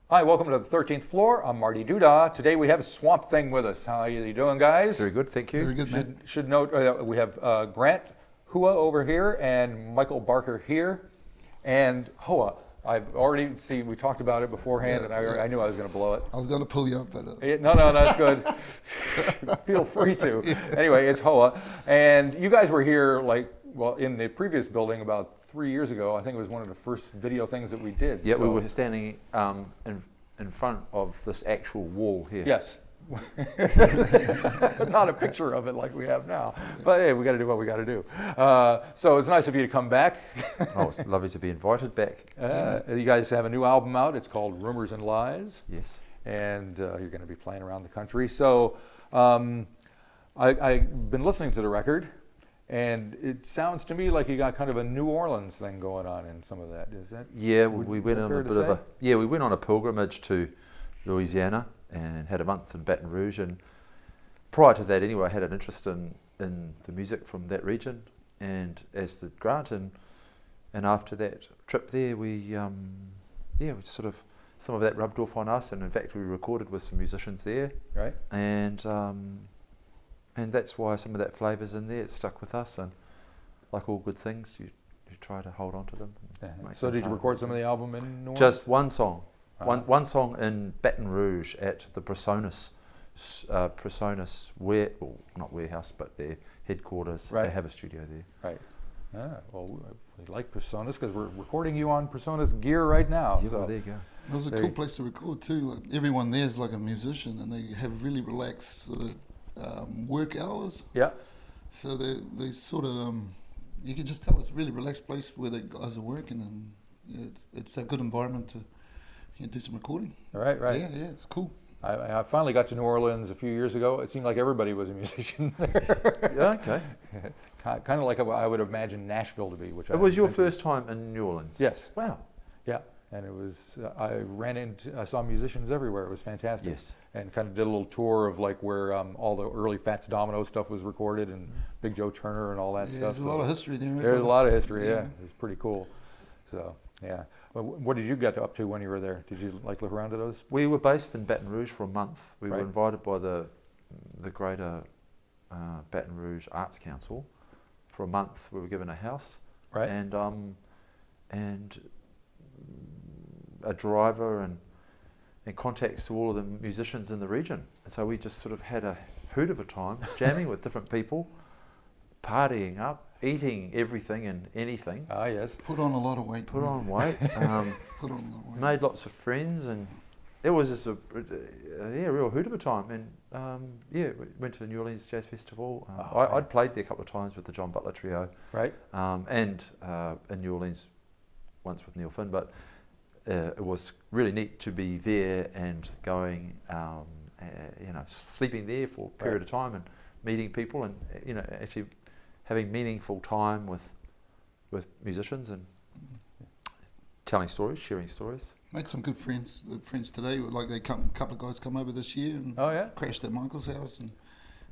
Hi, welcome to the 13th floor. I'm Marty Duda. Today we have Swamp Thing with us. How are you doing, guys? Very good, thank you. Very good, man. Should note we have Grant Haua over here and Michael Barker here. And Haua, I've already we talked about it beforehand, and I knew I was going to blow it. I was going to pull you up, but... No, that's good. Feel free to. Anyway, it's Haua. And you guys were here, in the previous building about 3 years ago. I think it was one of the first video things that we did. Yeah, we were standing in front of this actual wall here. Yes. But not a picture of it like we have now. But hey, we got to do what we got to do. So it's nice of you to come back. Oh, it's lovely to be invited back. You guys have a new album out. It's called Rumors and Lies. Yes. And you're going to be playing around the country. So I've been listening to the record, and it sounds to me like you got kind of a New Orleans thing going on in some of that. Is that? Yeah, we went on a bit of we went on a pilgrimage to Louisiana and had a month in Baton Rouge, and prior to that anyway I had an interest in the music from that region, and as did Grant, and after that trip there we sort of, some of that rubbed off on us, and in fact we recorded with some musicians there. Right. And that's why some of that flavour's in there. It stuck with us, and like all good things, you try to hold on to them. So did you record some of the album in New Orleans? Just one song. One song in Baton Rouge at the Presonus not warehouse, but their headquarters. Right. They have a studio there. Right. Well, we like Presonus because we're recording you on Presonus gear right now. Yeah, so. well, there you go. It was a cool place to record too. Like, everyone there is like a musician, and they have really relaxed sort of work hours. Yeah. So they sort of, you can just tell it's a really relaxed place where the guys are working, and it's a good environment to do some recording. Right. Yeah, it's cool. I finally got to New Orleans a few years ago. It seemed like everybody was a musician there. Yeah, okay. Kind of like I would imagine Nashville to be. It was your first time in New Orleans? Yes. Wow. Yeah. And it was, I saw musicians everywhere. It was fantastic. Yes. And kind of did a little tour of like where all the early Fats Domino stuff was recorded, and Big Joe Turner and all that stuff. There's a lot of history there. There's a lot of history, yeah. It was pretty cool. So, yeah. What did you get up to when you were there? Did you look around at those? We were based in Baton Rouge for a month. We Right. were invited by the Greater Baton Rouge Arts Council for a month. We were given a house, Right. and a driver and contacts to all of the musicians in the region. And so we just sort of had a hoot of a time, jamming with different people, partying up, eating everything and anything. Ah, yes. Put on a lot of weight. Put on weight. Put on a lot of weight. Made lots of friends, and it was just a real hoot of a time. And we went to the New Orleans Jazz Festival. I'd played there a couple of times with the John Butler Trio, Right. and in New Orleans once with Neil Finn. But it was really neat to be there and going, sleeping there for a period of time and meeting people, and actually having meaningful time with musicians and telling stories, sharing stories. Made some good friends. The friends today, like a couple of guys come over this year and crashed at Michael's house and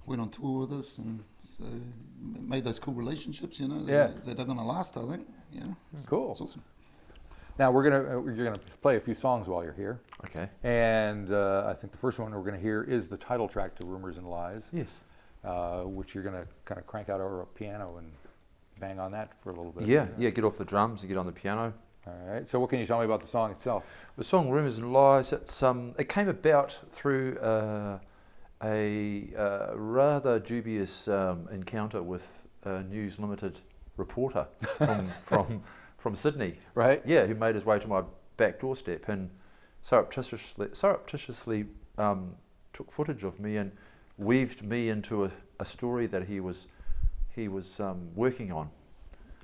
went on tour with us, and so made those cool relationships. That are going to last, I think. Cool. It's awesome. Now you're gonna play a few songs while you're here. Okay. And I think the first one we're going to hear is the title track to Rumors and Lies. Yes. Which you're going to kind of crank out over a piano and bang on that for a little bit. Yeah, get off the drums and get on the piano. All right. So what can you tell me about the song itself? The song Rumors and Lies, it came about through a rather dubious encounter with a News Limited reporter from Sydney. Right. Yeah, who made his way to my back doorstep and surreptitiously took footage of me and weaved me into a story that he was working on.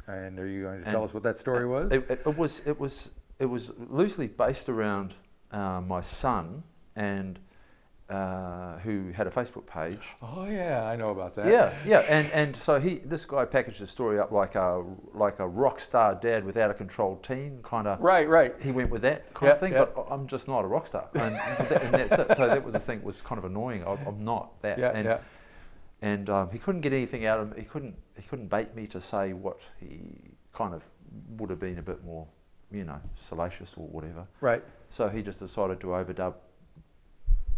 And are you going to tell us what that story was? It was loosely based around my son, and who had a Facebook page. Oh yeah, I know about that. Yeah, and so this guy packaged the story up like a rock star dad without a controlled teen kind of. Right. He went with that kind of thing, but I'm just not a rock star, and that's it. So that was the thing that was kind of annoying. I'm not that. And he couldn't get anything out of him. He couldn't bait me to say what he kind of would have been a bit more salacious or whatever. Right. So he just decided to overdub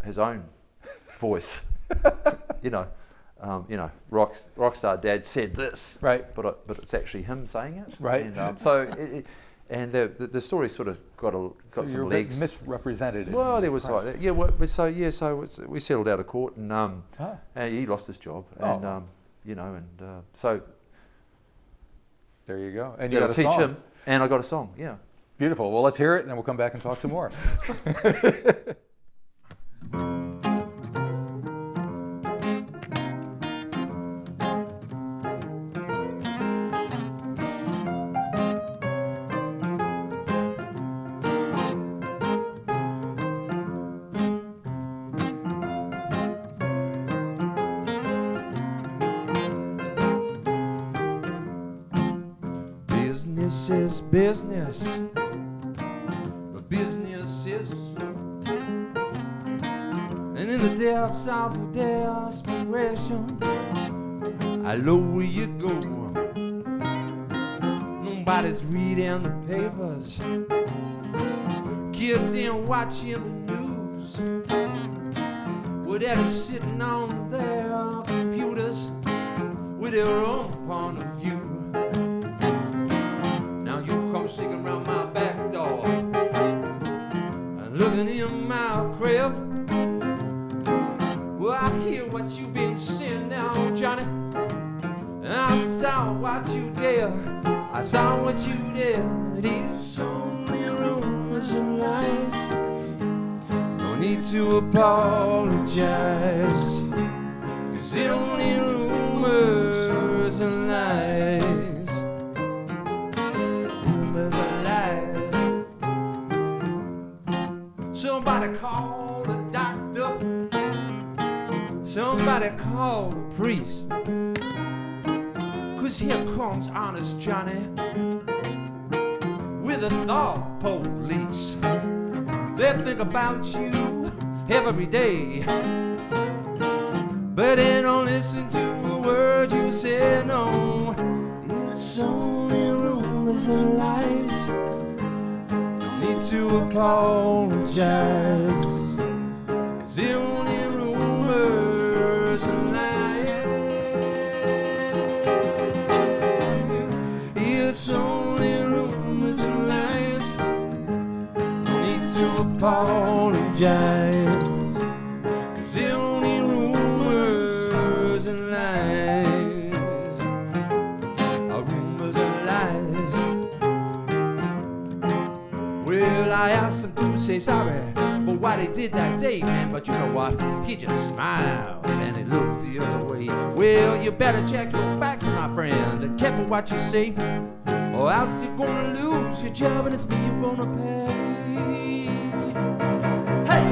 his own voice. Rockstar Dad said this. Right. But it's actually him saying it. Right. And the story sort of got some legs. Misrepresented. Well, there was like that. Yeah. So we settled out of court, and he lost his job, and so there you go. And you got to teach him, and I got a song. Yeah. Beautiful. Well, let's hear it, and then we'll come back and talk some more. Business is business, but business is slow. And in the depths of desperation, I know where you go. Nobody's reading the papers, kids ain't watching the news. Well, they're sitting on their computers with their own point of view. Sneaking around my back door and looking in my crib. Well, I hear what you've been saying now, Johnny, and I saw what you did. I saw what you did. It's only rumors and lies. No need to apologize, 'cause it's only rumors and lies. Somebody call the doctor, somebody call the priest, 'cause here comes honest Johnny with the thought police. They think about you every day, but they don't listen to a word you say. No, it's only rumors and lies. Need to apologize, 'cause the only rumors and lies. It's only rumors and lies. No need to apologize, 'cause the only rumors and lies are rumors and lies. Well, I asked him to say sorry for what he did that day, man, but you know what? He just smiled and he looked the other way. Well, you better check your facts, my friend, and careful what you say, or else you're gonna lose your job and it's me you're gonna pay. Hey!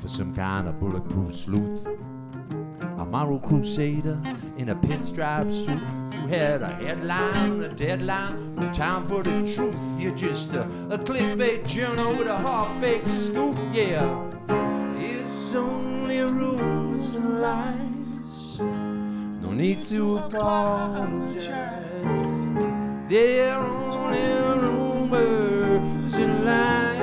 For some kind of bulletproof sleuth, a moral crusader in a pinstripe suit. You had a headline and a deadline, no time for the truth. You're just a clickbait journal with a half-baked scoop. Yeah, it's only rumors and lies. No need to apologize. They're only rumors and lies.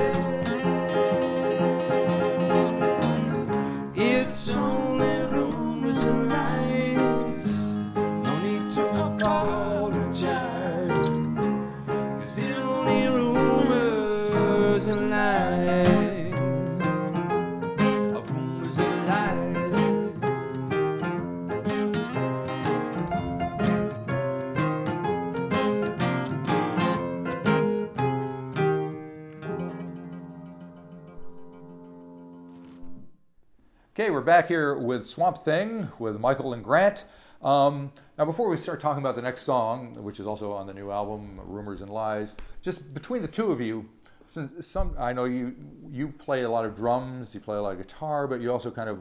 It's only rumors and lies. No need to apologize, 'cause it's only rumors and lies. Rumors and lies. Okay, we're back here with Swamp Thing with Michael and Grant. Now, before we start talking about the next song, which is also on the new album, Rumors and Lies, just between the two of you, since I know you play a lot of drums, you play a lot of guitar, but you also kind of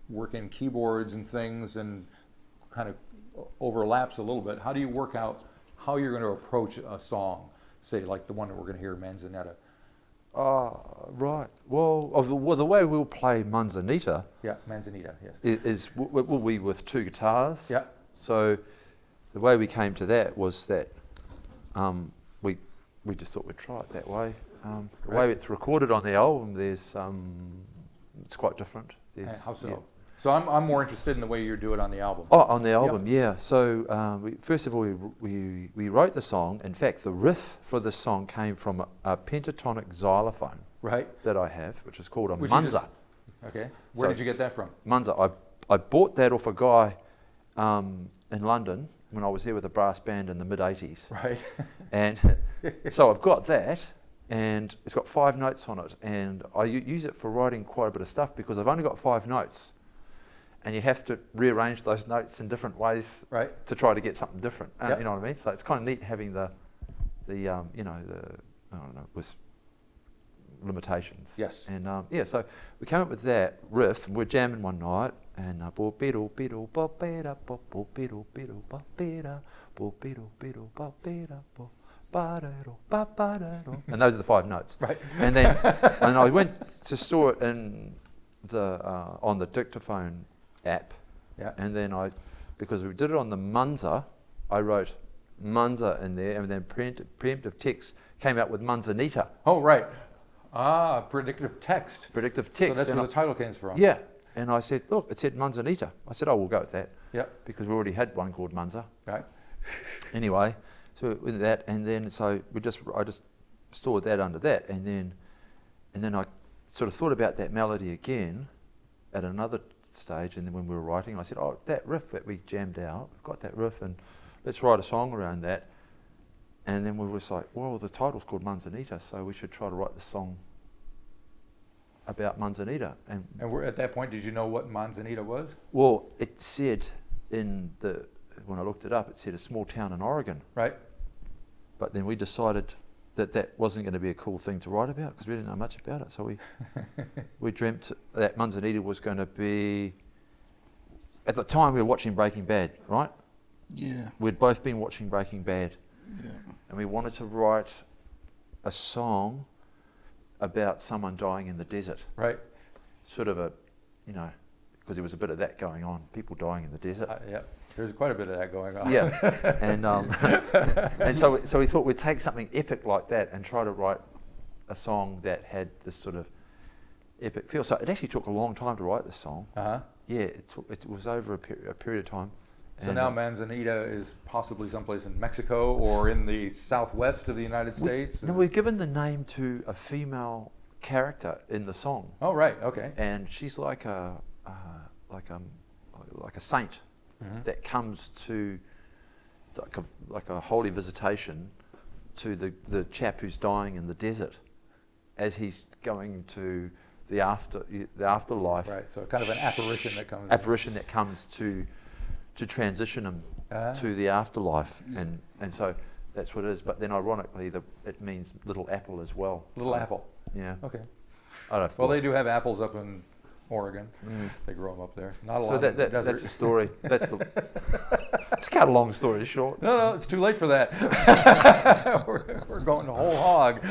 work in keyboards and things, and kind of overlaps a little bit. How do you work out how you're going to approach a song, say like the one that we're going to hear, Manzanita? Right. Well, the way we'll play Manzanita. Yeah, Manzanita. Yes. Is will be with two guitars. Yeah. So the way we came to that was that we just thought we'd try it that way. The way it's recorded on the album, there's it's quite different. How so? Yeah. So I'm more interested in the way you do it on the album. Oh, on the album, yeah. So first of all, we wrote the song. In fact, the riff for the song came from a pentatonic xylophone that I have, which is called a Manza. Okay. Where did you get that from? Manza. I bought that off a guy in London when I was there with a brass band in the mid-'80s. Right. And so I've got that, and it's got 5 notes on it, and I use it for writing quite a bit of stuff because I've only got 5 notes. And you have to rearrange those notes in different ways to try to get something different. You know what I mean? So it's kind of neat having the I don't know, with limitations. Yes. And so we came up with that riff, and we're jamming one night, and and those are the 5 notes. Right. And then and I went to store it in on the dictaphone app, and then because we did it on the Munza, I wrote Munza in there, and then preemptive text came out with Manzanita. Oh, right. Predictive text. Predictive text. So that's where the title came from. Yeah, and I said, look, it said Manzanita. I said, oh, we'll go with that. Yeah. Because we already had one called Munza. Right. Anyway, so with that, and then so I just stored that under that, and then I sort of thought about that melody again at another stage, and then when we were writing, I said, oh, that riff that we jammed out, we've got that riff, and let's write a song around that. And then we were like, well, the title's called Manzanita, so we should try to write the song about Manzanita. And at that point, did you know what Manzanita was? Well, it said when I looked it up, it said a small town in Oregon. Right. But then we decided that wasn't going to be a cool thing to write about because we didn't know much about it. So we dreamt that Manzanita was going to be. At the time, we were watching Breaking Bad, right? Yeah. We'd both been watching Breaking Bad. Yeah. And we wanted to write a song about someone dying in the desert. Right. Sort of because there was a bit of that going on, people dying in the desert. Yeah. There's quite a bit of that going on. Yeah, and so we thought we'd take something epic like that and try to write a song that had this sort of epic feel. So it actually took a long time to write this song. Uh-huh. Yeah, it was over a period of time. So now Manzanita is possibly someplace in Mexico or in the southwest of the United States? We've given the name to a female character in the song. Oh, right, okay. And she's like a saint. Mm-hmm. That comes to like a holy visitation to the chap who's dying in the desert as he's going to the afterlife. Right, so kind of an apparition that comes. Apparition that comes to transition him to the afterlife, and so that's what it is. But then ironically, it means little apple as well. Little apple. Yeah. Okay. I don't know. Well, they do have apples up in Oregon. They grow them up there. Not a lot. So that's the story. It's cut a long story short. No, it's too late for that. we're going the whole hog.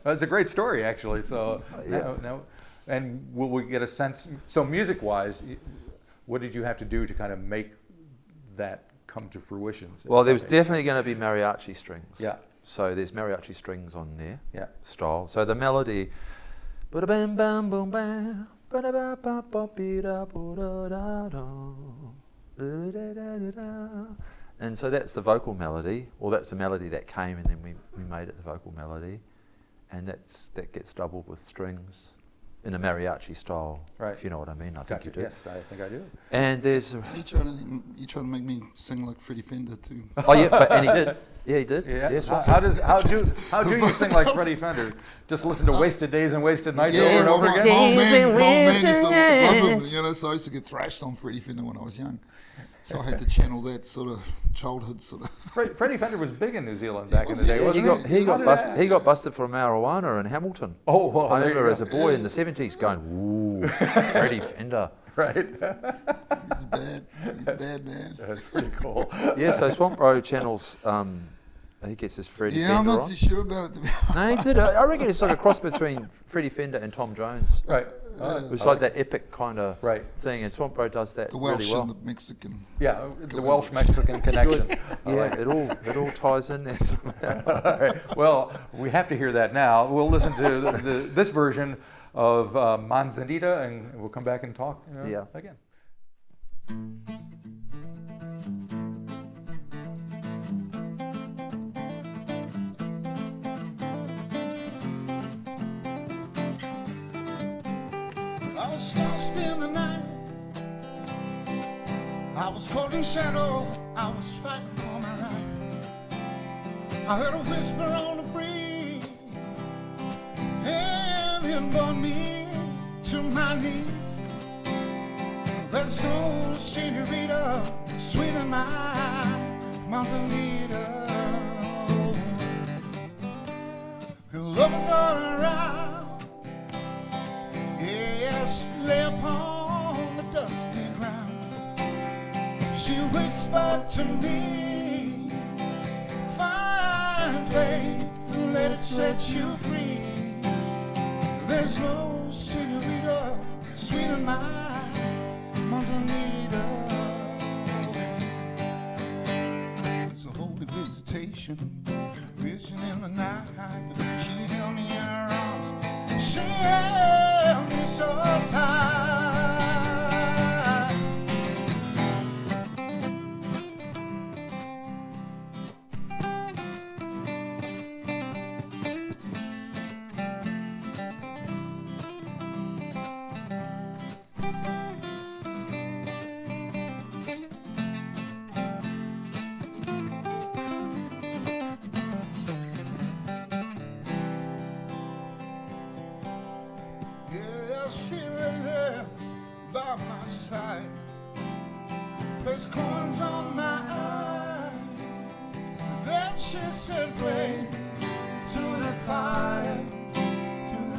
That's a great story, actually. So now, and will we get a sense? So music-wise, what did you have to do to kind of make that come to fruition? Well, there was definitely going to be mariachi strings. Yeah. So there's mariachi strings on there. Yeah. Style. So the melody. And so that's the vocal melody, or that's the melody that came, and then we made it the vocal melody, and that gets doubled with strings in a mariachi style. Right. If you know what I mean. I think you do. Yes, I think I do. And there's. You trying to make me sing like Freddie Fender too? Oh yeah, and he did. Yeah, he did. Yeah. Yes. How do you sing like Freddie Fender? Just listen to Wasted Days and Wasted Nights over and over again? My man used to love him, so I used to get thrashed on Freddie Fender when I was young. So I had to channel that sort of childhood sort of. Freddie Fender was big in New Zealand back in the day, wasn't he? He got busted for marijuana in Hamilton. Oh, well, I remember as a boy in the 70s going, ooh, Freddie Fender. Right. He's bad. He's a bad man. That's pretty cool. Yeah, so Swamp Bro channels, he gets his Freddie Fender I'm not on. too sure about it, to be honest. No, he did. I reckon it's like a cross between Freddie Fender and Tom Jones. Right. It's like that epic kind of Right. thing, and Swamp Bro does that The Welsh really well. and the Mexican. Yeah, the Welsh-Mexican connection. Yeah, it all ties in there somehow. All right. Well, we have to hear that now. We'll listen to this version of Manzanita, and we'll come back and talk again. I was lost in the night. I was caught in shadow. I was fighting for my life. I heard a whisper on the breeze, and it brought me to my knees. There's no senorita sweeter than my Manzanita. Her love was all around. Yes, lay upon the dusty ground. She whispered to me, find faith and let it set you free. There's no senorita sweeter than my Manzanita. It's a holy visitation, vision in the night. She held me in her arms. She held me so tight. She lay there by my side, placed corns on my eye. Then she said, flame to the fire, to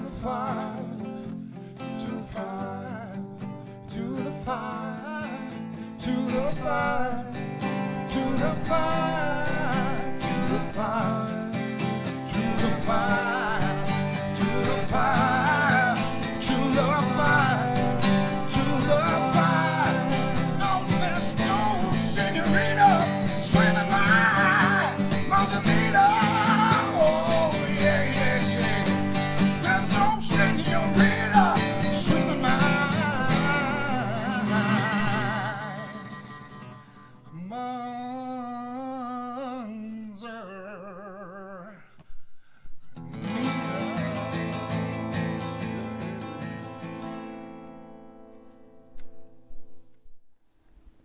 the fire, to the fire, to the fire, to the fire, to the fire, to the fire, to the fire, to the fire.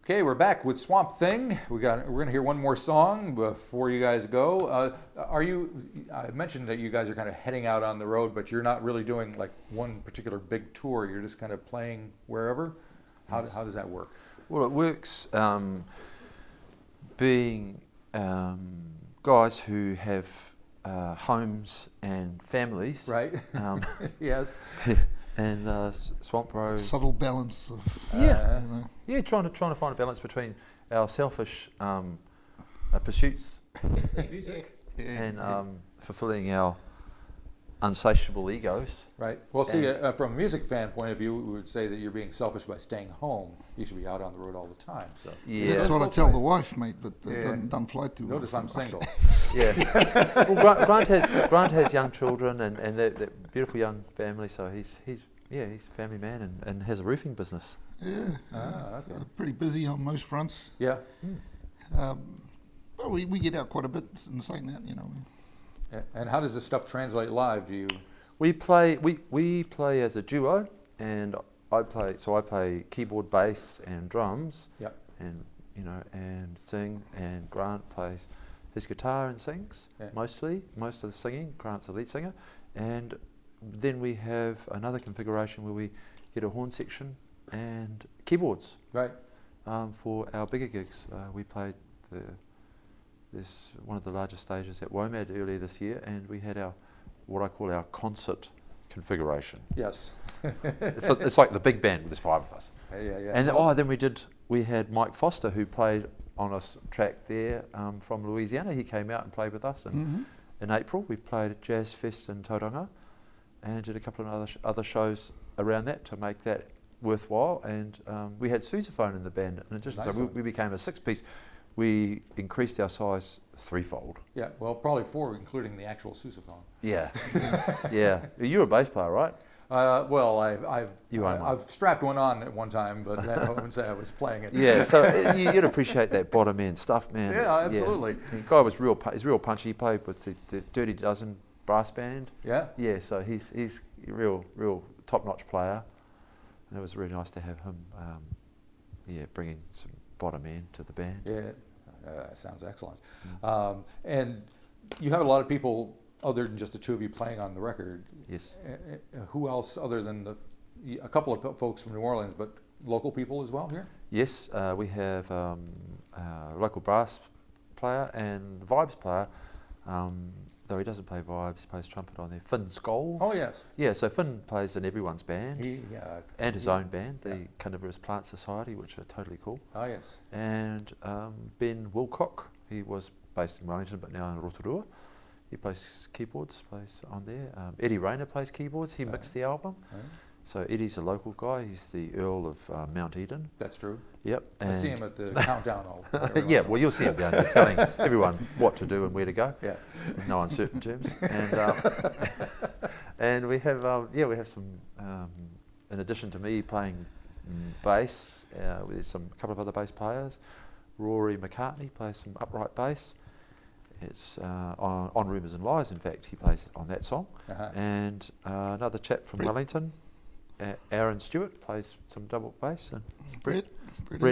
Okay, we're back with Swamp Thing. We're going to hear one more song before you guys go. I mentioned that you guys are kind of heading out on the road, but you're not really doing like one particular big tour. You're just kind of playing wherever. How does that work? Well, it works being guys who have homes and families. Right. Yes. And Swamp Bro. Subtle balance of trying to find a balance between our selfish pursuits in music and fulfilling our unsatiable egos. Right. Well, see, from a music fan point of view, we would say that you're being selfish by staying home. You should be out on the road all the time. So yeah, that's what I tell the wife, mate. But doesn't fly too well. Notice I'm single. Yeah. Well, Grant has young children and that beautiful young family. So he's a family man and has a roofing business. Yeah. Okay. Pretty busy on most fronts. Yeah. Well, we get out quite a bit in saying that, And how does this stuff translate live? Do you? We play as a duo, and I play keyboard, bass, and drums. Yep. And and sing. And Grant plays his guitar and sings most of the singing. Grant's the lead singer, and then we have another configuration where we get a horn section and keyboards. Right. for our bigger gigs. We played one of the largest stages at WOMAD earlier this year, and we had what I call our concert configuration. Yes. it's like the big band, there's 5 of us. Yeah. And then we had Mike Foster, who played on a track there from Louisiana. He came out and played with us in April. We played at Jazz Fest in Tauranga and did a couple of other shows around that to make that worthwhile. And we had sousaphone in the band in addition, so we became a 6-piece. We increased our size 3-fold. Yeah, well, probably 4, including the actual sousaphone. Yeah, yeah. You're a bass player, right? Well, I've strapped one on at one time, but I wouldn't say I was playing it. Yeah, so you'd appreciate that bottom end stuff, man. Yeah, absolutely. Yeah. The guy was he's real punchy. He played with the Dirty Dozen brass band. Yeah. Yeah, so he's a real top-notch player. And it was really nice to have him, bringing some bottom end to the band. Yeah, sounds excellent. And you have a lot of people other than just the two of you playing on the record. Yes. Who else other than a couple of folks from New Orleans, but local people as well here? Yes, we have a local brass player and vibes player, though he doesn't play vibes, he plays trumpet on there. Finn Scholes. Oh, yes. Yeah, so Finn plays in everyone's band and his own band, the Carnivorous Plant Society, which are totally cool. Oh, yes. And Ben Wilcock, he was based in Wellington but now in Rotorua. He plays keyboards, plays on there. Eddie Rayner plays keyboards, he mixed the album. So Eddie's a local guy, he's the Earl of Mount Eden. That's true. Yep. I see him at the countdown all. Yeah, well you'll see him down there telling everyone what to do and where to go. Yeah. In no uncertain terms. And we have some, in addition to me playing bass, there's a couple of other bass players. Rory McCartney plays some upright bass. It's on Rumours and Lies, in fact, he plays on that song. And another chap from Wellington, Aaron Stewart, plays some double bass. And Brett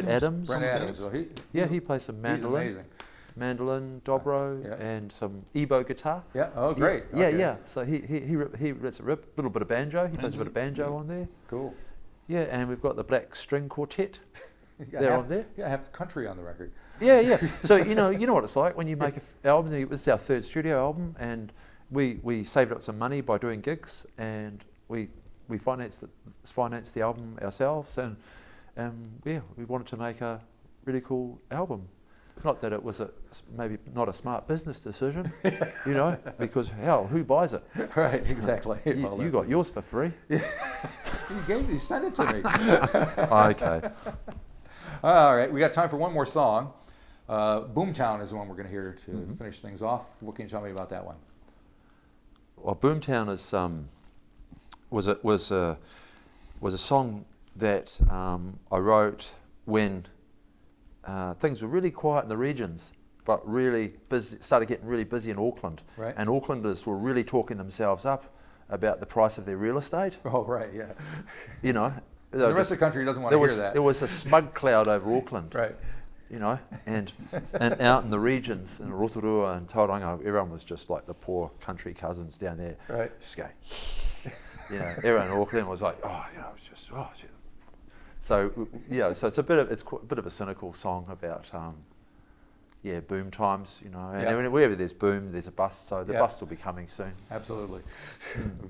Adams. Brett Adams. Well, he plays some mandolin. He's amazing. Mandolin, dobro, and some Ebo guitar. Yeah. Oh, great. Yeah, okay. yeah. So he lets it rip. A little bit of banjo. He plays a bit of banjo on there. Cool. Yeah, and we've got the Black String Quartet. They're on there. Yeah, have the country on the record. Yeah, yeah. So you know what it's like when you make albums. This is our 3rd studio album, and we saved up some money by doing gigs, and we financed the album ourselves, and we wanted to make a really cool album. Not that it was maybe not a smart business decision, because hell, who buys it? Right, exactly. You got yours for free. Yeah. You sent it to me. Okay. All right, we got time for one more song. Boomtown is the one we're going to hear to finish things off. What can you tell me about that one? Well, Boomtown is was a song that I wrote when things were really quiet in the regions, but really started getting really busy in Auckland. Right. And Aucklanders were really talking themselves up about the price of their real estate. Oh, right, yeah. The rest of the country doesn't want to hear that. There was a smug cloud over Auckland. Right. And out in the regions, in Rotorua and Tauranga, everyone was just like the poor country cousins down there. Right. Just going, everyone in Auckland was like, it's just, shit. So, so it's a bit of a cynical song about, boom times, and wherever there's boom, there's a bust, so the bust will be coming soon. Absolutely.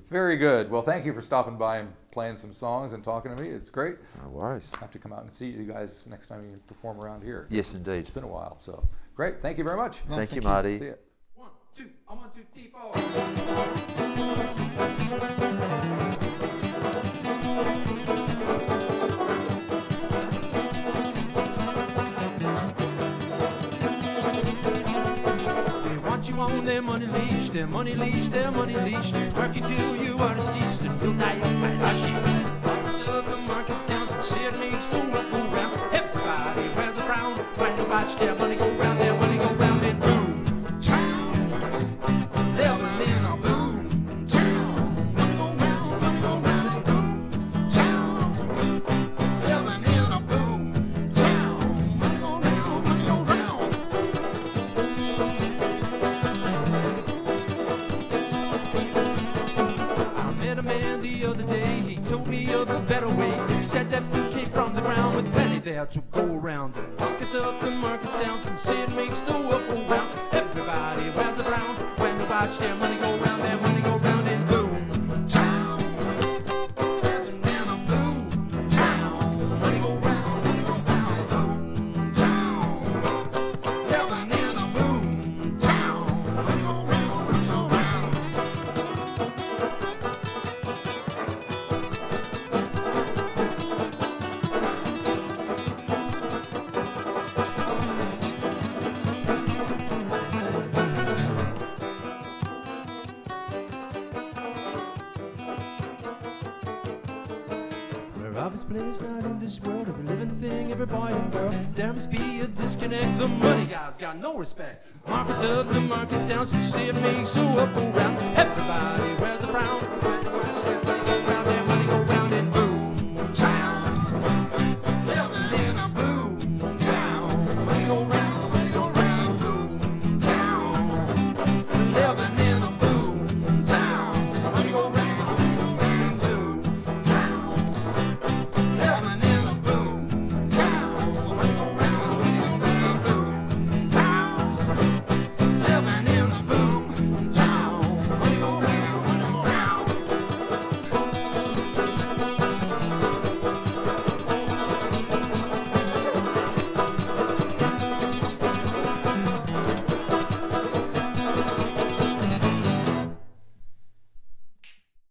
Very good. Well, thank you for stopping by and playing some songs and talking to me. It's great. No worries. I have to come out and see you guys next time you perform around here. Yes, indeed. It's been a while, so great. Thank you very much. No, thank you, Marty. See you. 1, 2, 1, 2, 3, 4. On their money leash, their money leash, their money leash. Work it till you are deceased and you'll die of my shit. The market's down, some shit makes the world go round. Everybody wears a crown, trying to watch their money go round, their money go round and boom. Town, living in a boom. Town, money go round and boom. Town, living in a boom. Town, money go round, money go round. The other day, he told me of a better way. He said that food came from the ground with pennies. money there to go around. The market's up, the market's down, some say it makes the world go round. Everybody wears a brown when they watch their money go round, their money go round in Boomtown. Heaven and a Boomtown. Money go round, Boomtown. Heaven and a Boomtown. Money go round, money go round. Obvious place not in this world, every living thing, every boy and girl. There must be a disconnect. The money guys got no respect. Market's up, the market's down, some shit makes so up and round.